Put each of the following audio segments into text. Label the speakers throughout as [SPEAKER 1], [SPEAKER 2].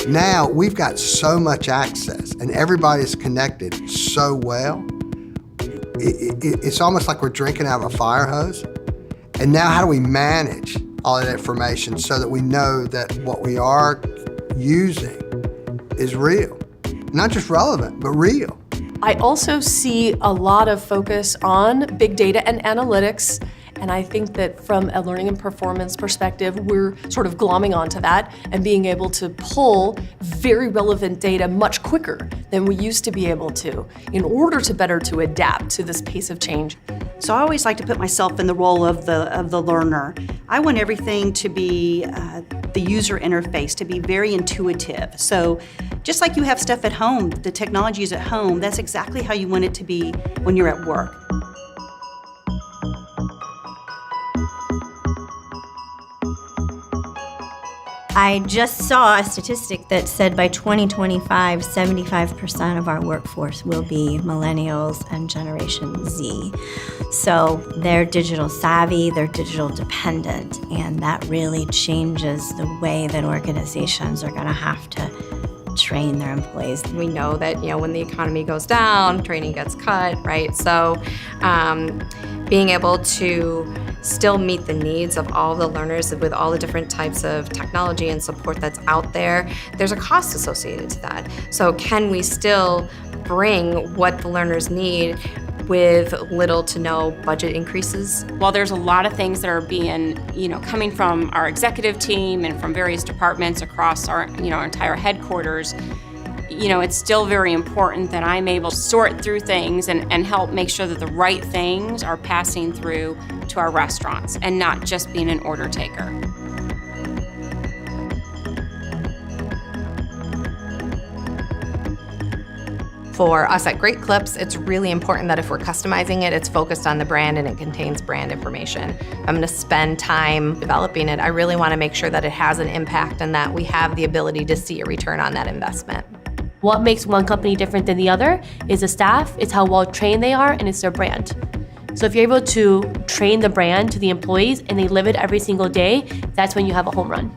[SPEAKER 1] Now we've got so much access and everybody's connected so well. It's almost like we're drinking out of a fire hose. And now how do we manage all that information so that we know that what we are using is real? Not just relevant, but real.
[SPEAKER 2] I also see a lot of focus on big data and analytics. And I think that from a learning and performance perspective, we're sort of glomming onto that and being able to pull very relevant data much quicker than we used to be able to in order to better to adapt to this pace of change.
[SPEAKER 3] So I always like to put myself in the role of the learner. I want everything to be the user interface, to be very intuitive. So just like you have stuff at home, the technology is at home, that's exactly how you want it to be when you're at work.
[SPEAKER 4] I just saw a statistic that said by 2025, 75% of our workforce will be millennials and Generation Z. So they're digital savvy, they're digital dependent, and that really changes the way that organizations are going to have to train their employees.
[SPEAKER 5] We know that, when the economy goes down, training gets cut, right? So being able to still meet the needs of all the learners with all the different types of technology and support that's out there, there's a cost associated to that. So can we still bring what the learners need with little to no budget increases?
[SPEAKER 6] While there's a lot of things that are being, coming from our executive team and from various departments across our, our entire headquarters, it's still very important that I'm able to sort through things and help make sure that the right things are passing through to our restaurants and not just being an order taker.
[SPEAKER 5] For us at Great Clips, it's really important that if we're customizing it, it's focused on the brand and it contains brand information. I'm gonna spend time developing it. I really wanna make sure that it has an impact and that we have the ability to see a return on that investment.
[SPEAKER 2] What makes one company different than the other is the staff, it's how well trained they are, and it's their brand. So if you're able to train the brand to the employees and they live it every single day, that's when you have a home run.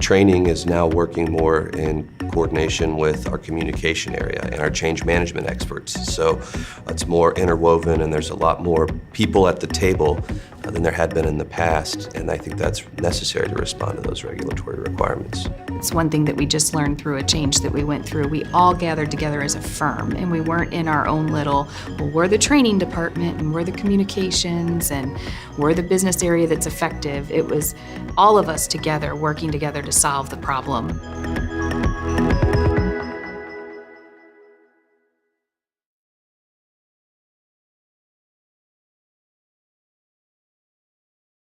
[SPEAKER 7] Training is now working more in coordination with our communication area and our change management experts. So it's more interwoven and there's a lot more people at the table than there had been in the past, and I think that's necessary to respond to those regulatory requirements.
[SPEAKER 8] It's one thing that we just learned through a change that we went through. We all gathered together as a firm and we weren't in our own little, we're the training department and we're the communications and we're the business area that's effective. It was all of us together working together to solve the problem.